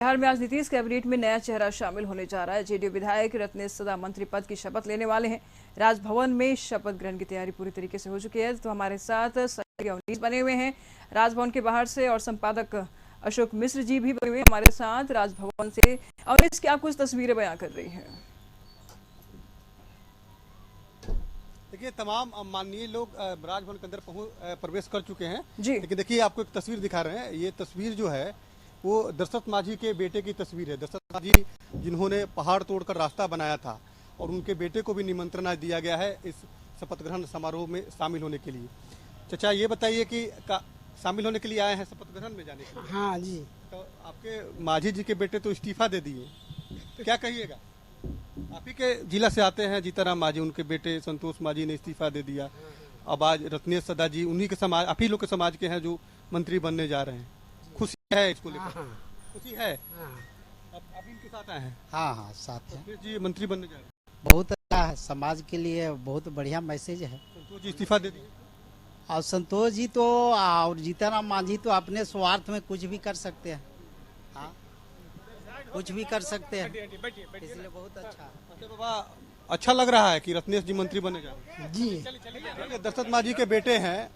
बिहार में आज नीतीश कैबिनेट में नया चेहरा शामिल होने जा रहा है। जेडीयू विधायक रत्नेश सदा मंत्री पद की शपथ लेने वाले हैं। राजभवन में शपथ ग्रहण की तैयारी पूरी तरीके से हो चुकी है। तो हमारे साथ सहयोगी अवनीश बने हुए हैं राजभवन के बाहर से, और संपादक अशोक मिश्र जी भी बने हुए हमारे साथ राजभवन से। अवनीश, क्या कुछ तस्वीरें बयां कर रही हैं? देखिए, तमाम माननीय लोग राजभवन के अंदर प्रवेश कर चुके हैं जी। लेकिन देखिए, आपको एक तस्वीर दिखा रहे हैं। ये तस्वीर जो है वो दशरथ मांझी के बेटे की तस्वीर है। दशरथ मांझी जिन्होंने पहाड़ तोड़कर रास्ता बनाया था, और उनके बेटे को भी निमंत्रण आज दिया गया है इस शपथ ग्रहण समारोह में शामिल होने के लिए। चाचा, ये बताइए कि शामिल होने के लिए आए हैं शपथ ग्रहण में जाने के लिए? हाँ जी। तो आपके मांझी जी के बेटे तो इस्तीफा दे दिए, क्या कहिएगा? आप ही के जिला से आते हैं जीताराम मांझी, उनके बेटे संतोष मांझी ने इस्तीफा दे दिया। अब आज रत्नेश सदा जी उन्हीं के समाज, आप ही लोग के समाज के हैं जो मंत्री बनने जा रहे हैं। खुशी है इसको लेकर? खुशी है। अब इनके साथ आए हैं? हाँ, साथ है। जी मंत्री बनने जा रहे हैं, बहुत अच्छा है, समाज के लिए बहुत बढ़िया मैसेज है। संतोष जी इस्तीफा दे दिए। और संतोष जी तो और जीताराम मांझी तो अपने स्वार्थ में कुछ भी कर सकते हैं। हाँ, कुछ भी कर सकते हैं, इसलिए बहुत अच्छा है। अच्छा बाबा, अच्छा लग रहा है कि रत्नेश जी मंत्री बनने जा रहे हैं? जी। दशरथ मांझी के बेटे हैं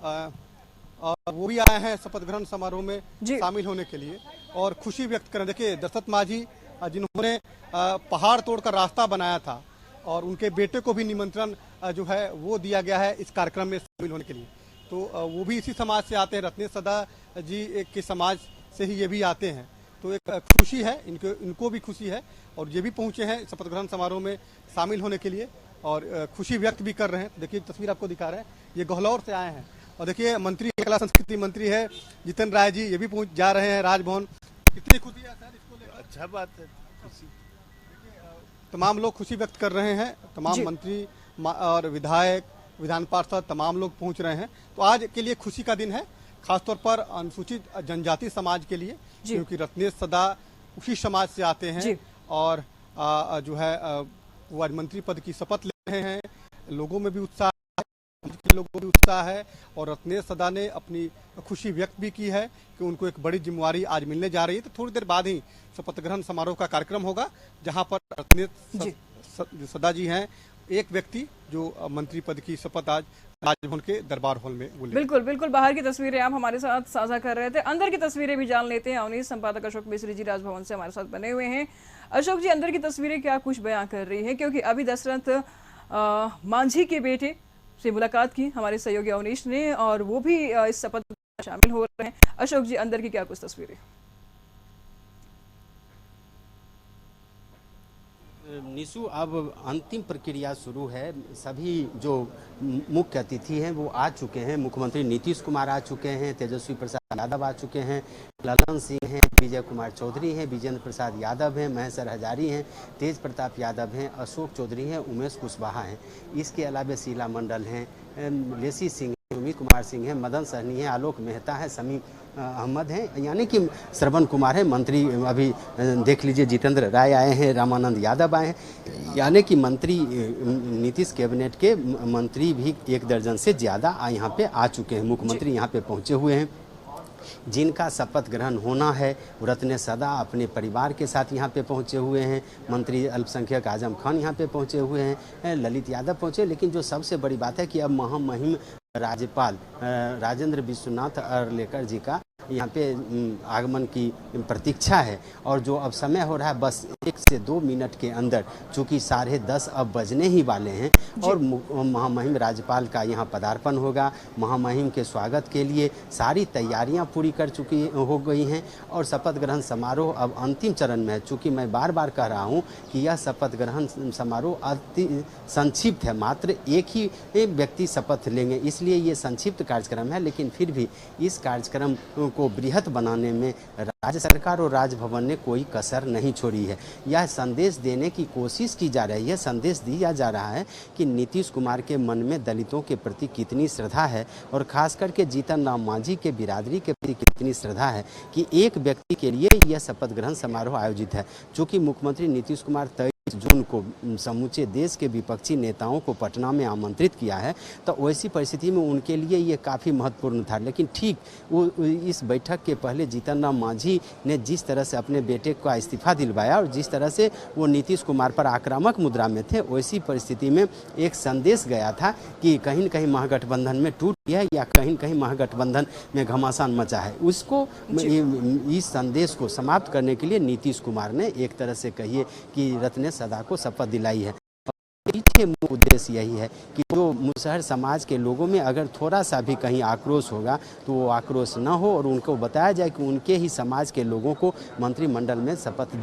और वो भी आए हैं शपथ ग्रहण समारोह में शामिल होने के लिए और खुशी व्यक्त करें। देखिए, दशरथ मांझी जिन्होंने पहाड़ तोड़कर रास्ता बनाया था, और उनके बेटे को भी निमंत्रण जो है वो दिया गया है इस कार्यक्रम में शामिल होने के लिए। तो वो भी इसी समाज से आते हैं, रत्नेश सदा जी एक के समाज से ही ये भी आते हैं। तो एक खुशी है, इनको भी खुशी है, और ये भी पहुंचे हैं शपथ ग्रहण समारोह में शामिल होने के लिए और खुशी व्यक्त भी कर रहे हैं। देखिए, तस्वीर आपको दिखा रहे हैं, ये गहलौर से आए हैं। और देखिए, मंत्री कला संस्कृति मंत्री है जितेंद्र राय जी, ये भी पहुंच जा रहे हैं राजभवन। कितनी खुशी है सर इसको लेकर? अच्छा बात है, खुशी। तमाम लोग खुशी व्यक्त कर रहे हैं, तमाम मंत्री और विधायक, विधान पार्षद, तमाम लोग पहुंच रहे हैं। तो आज के लिए खुशी का दिन है, खासतौर पर अनुसूचित जनजाति समाज के लिए, क्योंकि रत्नेश सदा उसी समाज से आते हैं और जो है वो आज मंत्री पद की शपथ ले रहे हैं। लोगों में भी उत्साह है और रत्नेश सदा ने अपनी खुशी व्यक्त भी की है कि उनको एक बड़ी जिम्मेवारी आज मिलने जा रही है। तो थोड़ी देर बाद ही शपथ ग्रहण समारोह का कार्यक्रम होगा, जहां पर रत्नेश सदा जी हैं एक व्यक्ति जो मंत्री पद की शपथ आज राजभवन के दरबार हॉल में बोले। बिल्कुल बाहर की तस्वीरें आप हमारे साथ साझा कर रहे थे, अंदर की तस्वीरें भी जान लेते हैं। अवनीश, संपादक अशोक मिश्र जी राजभवन से हमारे साथ बने हुए हैं। अशोक जी, अंदर की तस्वीरें क्या कुछ बयां कर रही है? क्योंकि अभी दशरथ मांझी के बेटे से मुलाकात की हमारे सहयोगी अवनीश ने, और वो भी इस शपथ में शामिल हो रहे हैं। अशोक जी, अंदर की क्या कुछ तस्वीरें? निशु, अब अंतिम प्रक्रिया शुरू है। सभी जो मुख्य अतिथि हैं वो आ चुके हैं। मुख्यमंत्री नीतीश कुमार आ चुके हैं, तेजस्वी प्रसाद यादव आ चुके हैं, ललन सिंह हैं, विजय कुमार चौधरी हैं, विजेंद्र प्रसाद यादव हैं, महेश्वर हजारी हैं, तेज प्रताप यादव हैं, अशोक चौधरी हैं, उमेश कुशवाहा हैं। इसके अलावा शीला मंडल हैं, लेसी सिंह, उम्मीद कुमार सिंह हैं, मदन सहनी हैं, आलोक मेहता है, समीम अहमद हैं, यानी कि श्रवण कुमार है। मंत्री अभी देख लीजिए, जितेंद्र राय आए हैं, रामानंद यादव आए हैं, यानी कि मंत्री नीतीश कैबिनेट के मंत्री भी 1 दर्जन से ज़्यादा यहाँ पे आ चुके हैं। मुख्यमंत्री यहाँ पे पहुँचे हुए हैं। जिनका शपथ ग्रहण होना है, रत्नेश सदा अपने परिवार के साथ यहाँ पे पहुँचे हुए हैं। मंत्री अल्पसंख्यक आजम खान यहाँ पे पहुँचे हुए हैं, ललित यादव पहुँचे। लेकिन जो सबसे बड़ी बात है कि अब महामहिम राज्यपाल राजेंद्र विश्वनाथ अर्लेकर जी का यहाँ पे आगमन की प्रतीक्षा है। और जो अब समय हो रहा है, बस 1 से 2 मिनट के अंदर, चूँकि 10:30 अब बजने ही वाले हैं, और महामहिम राज्यपाल का यहाँ पदार्पण होगा। महामहिम के स्वागत के लिए सारी तैयारियां पूरी हो गई हैं, और शपथ ग्रहण समारोह अब अंतिम चरण में है। चूँकि मैं बार बार कह रहा हूँ कि यह शपथ ग्रहण समारोह अति संक्षिप्त है, मात्र एक ही व्यक्ति शपथ लेंगे, इसलिए ये संक्षिप्त कार्यक्रम है। लेकिन फिर भी इस कार्यक्रम को बृहत बनाने में राज्य सरकार और राजभवन ने कोई कसर नहीं छोड़ी है। यह संदेश देने की कोशिश की जा रही है, संदेश दिया जा रहा है कि नीतीश कुमार के मन में दलितों के प्रति कितनी श्रद्धा है, और खास करके जीतन राम मांझी के बिरादरी के प्रति कितनी श्रद्धा है कि एक व्यक्ति के लिए यह शपथ ग्रहण समारोह आयोजित है। चूँकि मुख्यमंत्री नीतीश कुमार 23 जून को समूचे देश के विपक्षी नेताओं को पटना में आमंत्रित किया है, तो वैसी परिस्थिति में उनके लिए ये काफ़ी महत्वपूर्ण था। लेकिन ठीक वो इस बैठक के पहले जीतन राम मांझी ने जिस तरह से अपने बेटे का इस्तीफा दिलवाया और जिस तरह से वो नीतीश कुमार पर आक्रामक मुद्रा में थे, वैसी परिस्थिति में एक संदेश गया था कि कहीं न कहीं महागठबंधन में टूट गया या कहीं न कहीं महागठबंधन में घमासान मचा है। उसको इस संदेश को समाप्त करने के लिए नीतीश कुमार ने एक तरह से कहिए कि रत्नेश सदा को शपथ दिलाई है। पीछे मुख्य उद्देश्य यही है कि जो मुसहर समाज के लोगों में अगर थोड़ा सा भी कहीं आक्रोश होगा तो वो आक्रोश न हो और उनको बताया जाए कि उनके ही समाज के लोगों को मंत्रिमंडल में शपथ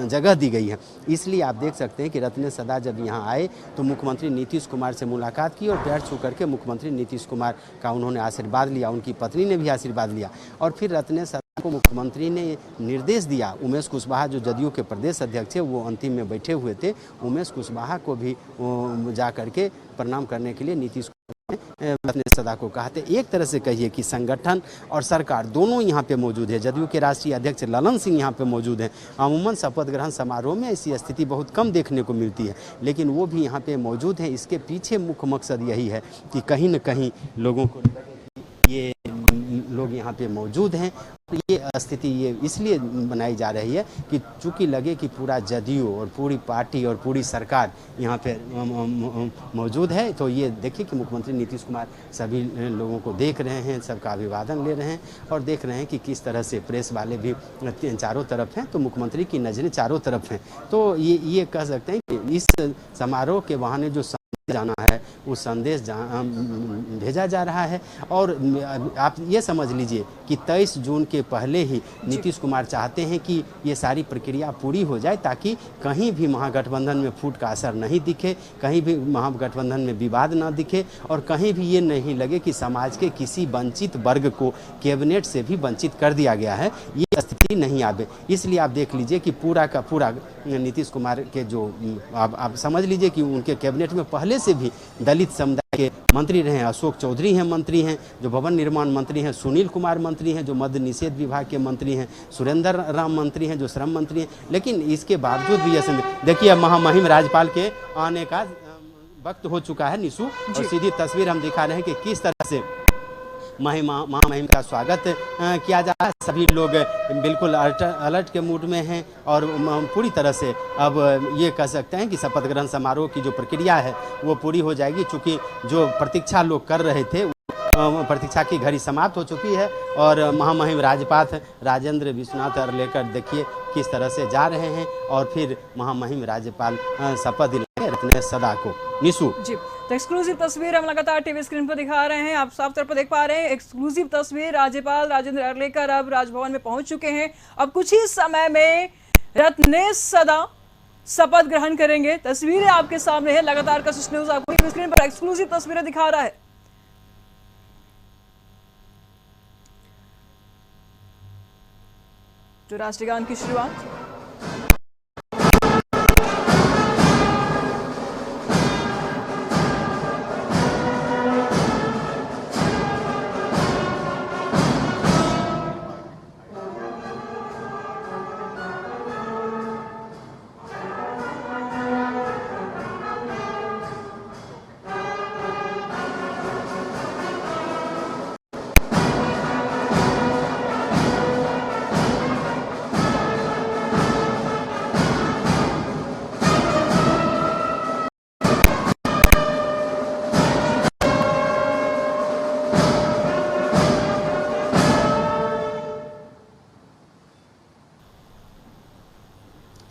जगह दी गई है। इसलिए आप देख सकते हैं कि रत्नेश सदा जब यहाँ आए तो मुख्यमंत्री नीतीश कुमार से मुलाकात की और पैर छू करके मुख्यमंत्री नीतीश कुमार का उन्होंने आशीर्वाद लिया, उनकी पत्नी ने भी आशीर्वाद लिया और फिर रत्नेश सदा को मुख्यमंत्री ने निर्देश दिया। उमेश कुशवाहा जो जदयू के प्रदेश अध्यक्ष है वो अंतिम में बैठे हुए थे, उमेश कुशवाहा को भी जा करके प्रणाम करने के लिए नीतीश कुमार ने रत्नेश सदा को कहा। एक तरह से कहिए कि संगठन और सरकार दोनों यहाँ पे मौजूद है। जदयू के राष्ट्रीय अध्यक्ष ललन सिंह यहाँ पे मौजूद हैं। अमूमन शपथ ग्रहण समारोह में ऐसी स्थिति बहुत कम देखने को मिलती है, लेकिन वो भी यहाँ पे मौजूद हैं। इसके पीछे मुख्य मकसद यही है कि कहीं न कहीं लोगों को ये लोग यहाँ पे मौजूद हैं। ये स्थिति ये इसलिए बनाई जा रही है कि चूंकि लगे कि पूरा जदयू और पूरी पार्टी और पूरी सरकार यहाँ पे मौजूद है, तो ये देखिए कि मुख्यमंत्री नीतीश कुमार सभी लोगों को देख रहे हैं, सबका अभिवादन ले रहे हैं और देख रहे हैं कि किस तरह से प्रेस वाले भी चारों तरफ हैं, तो मुख्यमंत्री की नज़रें चारों तरफ हैं। तो ये कह सकते हैं कि इस समारोह के बहाने जो जाना है वो संदेश भेजा जा रहा है। और आप ये समझ लीजिए कि 23 जून के पहले ही नीतीश कुमार चाहते हैं कि ये सारी प्रक्रिया पूरी हो जाए ताकि कहीं भी महागठबंधन में फूट का असर नहीं दिखे, कहीं भी महागठबंधन में विवाद ना दिखे और कहीं भी ये नहीं लगे कि समाज के किसी वंचित वर्ग को कैबिनेट से भी वंचित कर दिया गया है, ये स्थिति नहीं आवे। इसलिए आप देख लीजिए कि पूरा का पूरा नीतीश कुमार के जो आप समझ लीजिए कि उनके कैबिनेट में पहले से भी दलित समुदाय के मंत्री रहे हैं। अशोक चौधरी हैं मंत्री हैं, जो भवन निर्माण मंत्री हैं, सुनील कुमार मंत्री हैं जो मद्य निषेध विभाग के मंत्री हैं, सुरेंद्र राम मंत्री हैं जो श्रम मंत्री हैं। लेकिन इसके बावजूद भी ऐसे देखिए महामहिम राज्यपाल के आने का वक्त हो चुका है निशु, और सीधी तस्वीर हम दिखा रहे हैं कि किस तरह से महामहिम का स्वागत किया जा रहा है। सभी लोग बिल्कुल अलर्ट के मूड में हैं और पूरी तरह से अब ये कह सकते हैं कि शपथ ग्रहण समारोह की जो प्रक्रिया है वो पूरी हो जाएगी। चूँकि जो प्रतीक्षा लोग कर रहे थे प्रतीक्षा की घड़ी समाप्त हो चुकी है और महामहिम राज्यपाल राजेंद्र विश्वनाथ अर्लेकर देखिए किस तरह से जा रहे हैं और फिर महामहिम राज्यपाल शपथ दिलाएंगे रत्नेश सदा को। निशु जी, तो एक्सक्लूसिव तस्वीर हम लगातार टीवी स्क्रीन पर दिखा रहे हैं, आप साफ तौर पर देख पा रहे हैं एक्सक्लूसिव तस्वीर। राज्यपाल राजेंद्र अर्लेकर अब राजभवन में पहुंच चुके हैं। अब कुछ ही समय में रत्नेश सदा शपथ ग्रहण करेंगे। तस्वीरें आपके सामने है, लगातार कशिश न्यूज आपको टीवी स्क्रीन पर एक्सक्लूसिव तस्वीरें दिखा रहा है। जो राष्ट्रगान की शुरुआत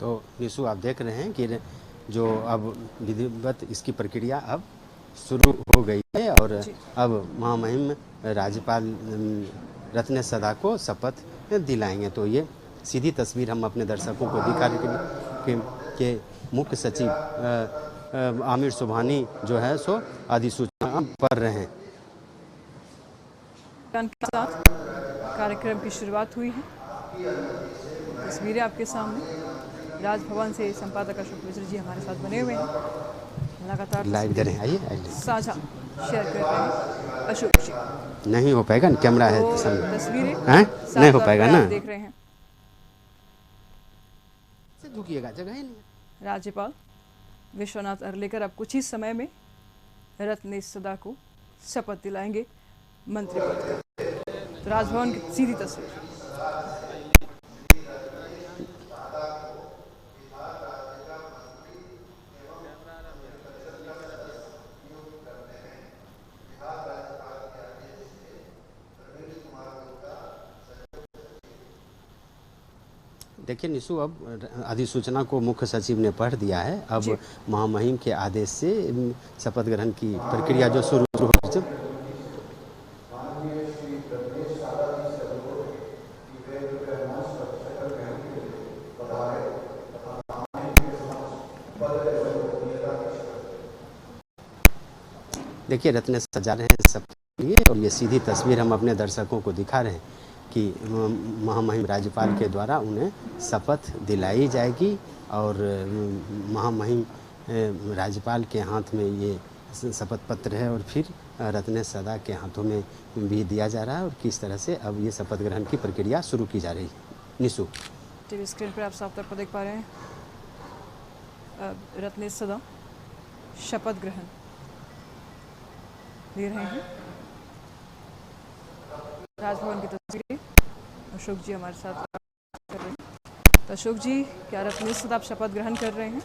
तो निशु आप देख रहे हैं कि जो अब विधिवत इसकी प्रक्रिया अब शुरू हो गई है और अब महामहिम राज्यपाल रत्नेश सदा को शपथ दिलाएंगे। तो ये सीधी तस्वीर हम अपने दर्शकों को दिखा रहे कि मुख्य सचिव आमिर सुबहानी जो है सो अधिसूचना पढ़ रहे हैं। के साथ कार्यक्रम की शुरुआत हुई है। तस्वीरें आपके सामने राजभवन से संपादक अशोक मिश्र जी हमारे साथ बने हुए हैं, लगातार लाइव दे रहे हैं। आइए साझा शेयर कर रहे हैं अशोक जी। नहीं हो पाएगा ना, कैमरा है तो तस्वीरें नहीं हो पाएगा ना, देख रहे हैं। झुकिएगा, जगह ही नहीं। राज्यपाल विश्वनाथ अर्लेकर अब कुछ ही समय में रत्नेश सदा को शपथ दिलाएंगे मंत्री पद का। तो राजभवन की सीधी तस्वीर। देखिए निशु, अब अधिसूचना को मुख्य सचिव ने पढ़ दिया है। अब महामहिम के आदेश से शपथ ग्रहण की प्रक्रिया जो शुरू होगी। देखिए रत्न सजा रहे हैं सबके लिए, और ये सीधी तस्वीर हम अपने दर्शकों को दिखा रहे हैं कि महामहिम राज्यपाल के द्वारा उन्हें शपथ दिलाई जाएगी, और महामहिम राज्यपाल के हाथ में ये शपथ पत्र है और फिर रत्नेश सदा के हाथों में भी दिया जा रहा है, और किस तरह से अब ये शपथ ग्रहण की प्रक्रिया शुरू की जा रही है। निशु, टीवी स्क्रीन पर आप साफ तौर पर देख पा रहे हैं रत्नेश सदा शपथ ग्रहण ले रहे हैं। राजभवन की तस्वीरें अशोक जी हमारे साथ कर रहे हैं। तो अशोक जी, क्या रत्नेश सदा शपथ ग्रहण कर रहे हैं?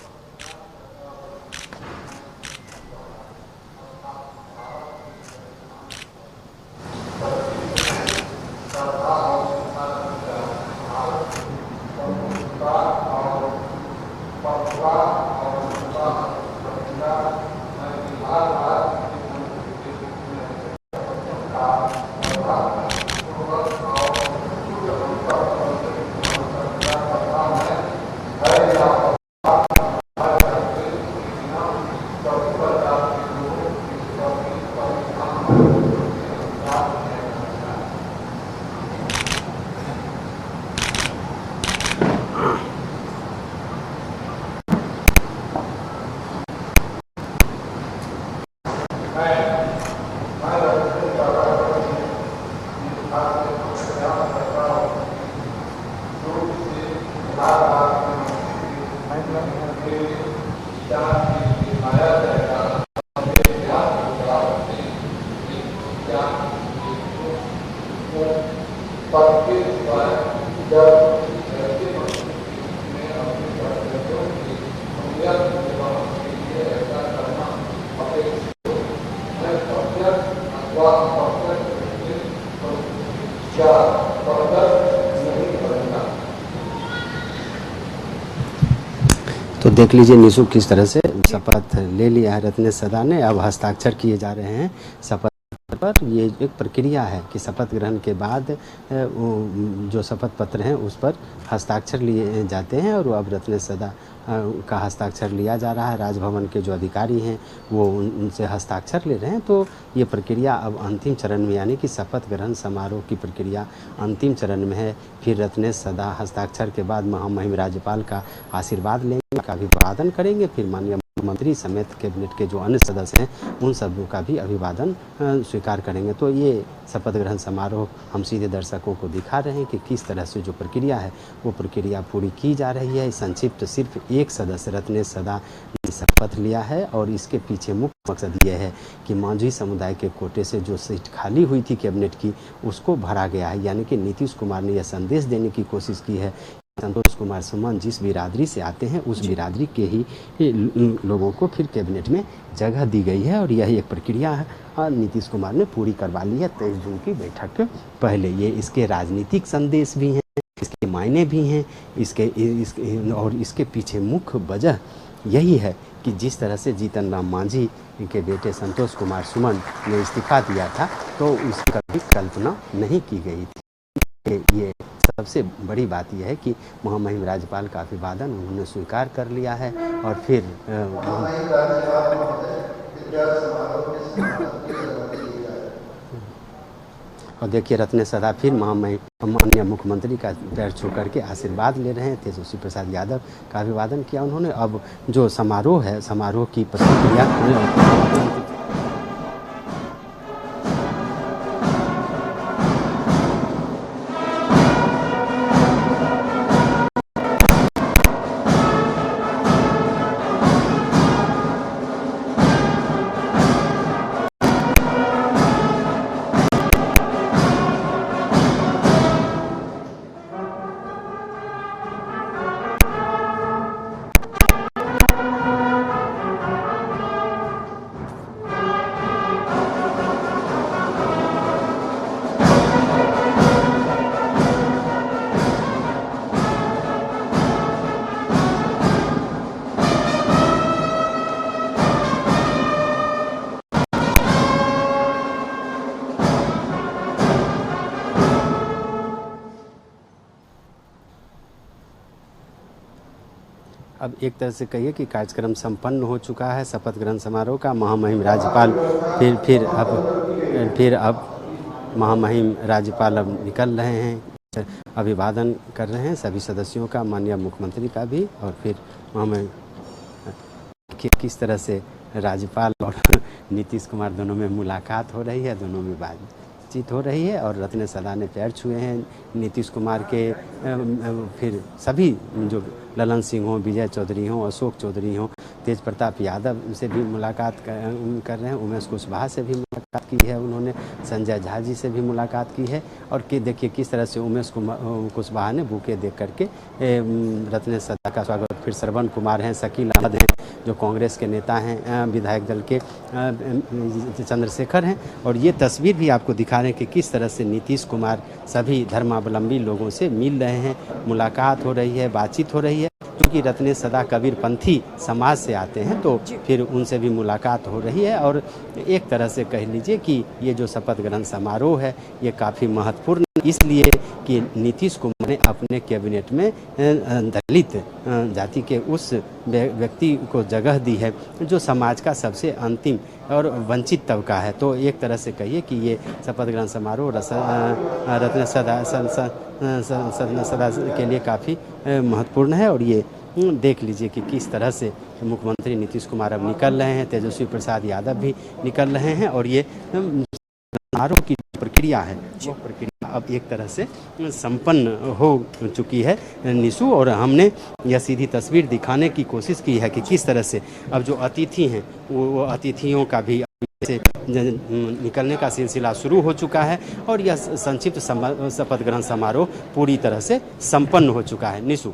तो देख लीजिए निशु, किस तरह से शपथ ले लिया है रत्नेश सदा ने। अब हस्ताक्षर किए जा रहे हैं शपथ पर। ये एक प्रक्रिया है कि शपथ ग्रहण के बाद जो शपथ पत्र हैं उस पर हस्ताक्षर लिए जाते हैं, और अब रत्नेश सदा का हस्ताक्षर लिया जा रहा है। राजभवन के जो अधिकारी हैं वो उनसे हस्ताक्षर ले रहे हैं। तो ये प्रक्रिया अब अंतिम चरण में, यानी कि शपथ ग्रहण समारोह की प्रक्रिया अंतिम चरण में है। फिर रत्नेश सदा हस्ताक्षर के बाद महामहिम राज्यपाल का आशीर्वाद लेंगे, का अभिवादन करेंगे। फिर माननीय मुख्यमंत्री समेत कैबिनेट के जो अन्य सदस्य हैं उन सबों का भी अभिवादन स्वीकार करेंगे। तो ये शपथ ग्रहण समारोह हम सीधे दर्शकों को दिखा रहे हैं कि किस तरह से जो प्रक्रिया है वो प्रक्रिया पूरी की जा रही है। संक्षिप्त सिर्फ एक सदस्य रत्नेश सदा ने शपथ लिया है, और इसके पीछे मुख्य मकसद ये है कि मांझी समुदाय के कोटे से जो सीट खाली हुई थी कैबिनेट की उसको भरा गया है। यानी कि नीतीश कुमार ने यह संदेश देने की कोशिश की है, संतोष कुमार सुमन जिस बिरादरी से आते हैं उस बिरादरी के ही लोगों को फिर कैबिनेट में जगह दी गई है। और यही एक प्रक्रिया है नीतीश कुमार ने पूरी करवा ली है 23 जून की बैठक के पहले। ये इसके राजनीतिक संदेश भी हैं, इसके मायने भी हैं, और इसके पीछे मुख्य वजह यही है कि जिस तरह से जीतन राम मांझी के बेटे संतोष कुमार सुमन ने इस्तीफा दिया था तो उसकी कभी कल्पना नहीं की गई थी। ये सबसे बड़ी बात यह है कि महामहिम राज्यपाल का अभिवादन उन्होंने स्वीकार कर लिया है, और फिर और देखिए रत्नेश सदा फिर महामहिम माननीय मुख्यमंत्री का पैर छू करके आशीर्वाद ले रहे हैं। तेजस्वी प्रसाद यादव का अभिवादन किया उन्होंने। अब जो समारोह है, समारोह की प्रक्रिया अब एक तरह से कहिए कि कार्यक्रम संपन्न हो चुका है शपथ ग्रहण समारोह का। महामहिम राज्यपाल फिर अब महामहिम राज्यपाल अब निकल रहे हैं, अभिवादन कर रहे हैं सभी सदस्यों का, माननीय मुख्यमंत्री का भी। और फिर महामहिम किस तरह से राज्यपाल और नीतीश कुमार दोनों में मुलाकात हो रही है, दोनों में बातचीत हो रही है। और रत्न सदा ने पैर छुए हैं नीतीश कुमार के। फिर सभी जो ललन सिंह हों, विजय चौधरी हों, अशोक चौधरी हों, तेज प्रताप यादव से भी मुलाकात कर रहे हैं, उमेश कुशवाहा से भी मुलाकात की है उन्होंने, संजय झा जी से भी मुलाकात की है। और देखिए किस तरह से उमेश कुशवाहा ने बुके दे करके रत्न सदा का स्वागत। फिर श्रवण कुमार हैं, शकील अहमद हैं जो कांग्रेस के नेता हैं, विधायक दल के चंद्रशेखर हैं। और ये तस्वीर भी आपको दिखा रहे हैं कि किस तरह से नीतीश कुमार सभी धर्मावलंबी लोगों से मिल रहे हैं, मुलाकात हो रही है, बातचीत हो रही है। क्योंकि रत्न सदा कबीरपंथी समाज से आते हैं तो फिर उनसे भी मुलाकात हो रही है। और एक तरह से कह लीजिए कि ये जो शपथ ग्रहण समारोह है ये काफ़ी महत्वपूर्ण इसलिए कि नीतीश कुमार ने अपने कैबिनेट में दलित जाति के उस व्यक्ति को जगह दी है जो समाज का सबसे अंतिम और वंचित तबका है। तो एक तरह से कहिए कि ये शपथ ग्रहण समारोह रत्न सदा के लिए काफ़ी महत्वपूर्ण है। और ये देख लीजिए कि किस तरह से मुख्यमंत्री नीतीश कुमार अब निकल रहे हैं, तेजस्वी प्रसाद यादव भी निकल रहे हैं। और ये समारोह की प्रक्रिया है वो प्रक्रिया अब एक तरह से संपन्न हो चुकी है निशु। और हमने यह सीधी तस्वीर दिखाने की कोशिश की है कि किस तरह से अब जो अतिथि हैं वो अतिथियों का भी से निकलने का सिलसिला शुरू हो चुका है। और यह संक्षिप्त शपथ ग्रहण समारोह पूरी तरह से संपन्न हो चुका है निशु।